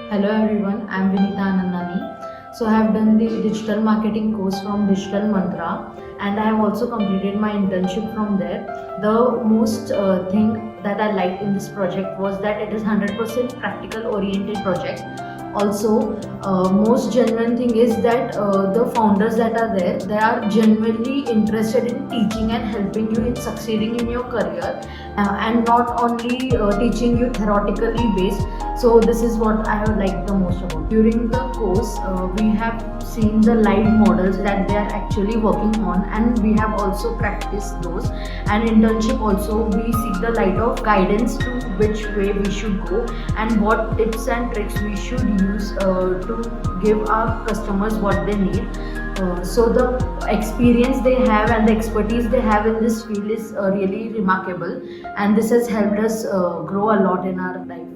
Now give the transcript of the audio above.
Hello everyone, I'm Vinita Anandani. So I have done the digital marketing course from Digital Mantra and I have also completed my internship from there. The most thing that I liked in this project was that it is 100% practical oriented project. Also, most genuine thing is that the founders that are there, they are genuinely interested in teaching and helping you in succeeding in your career and not only teaching you theoretically based. So this is what I have liked the most about. During the course, we have seen the live models that they are actually working on, and we have also practiced those. And internship also, we seek the light of guidance to which way we should go and what tips and tricks we should use to give our customers what they need. So the experience they have and the expertise they have in this field is really remarkable, and this has helped us grow a lot in our life.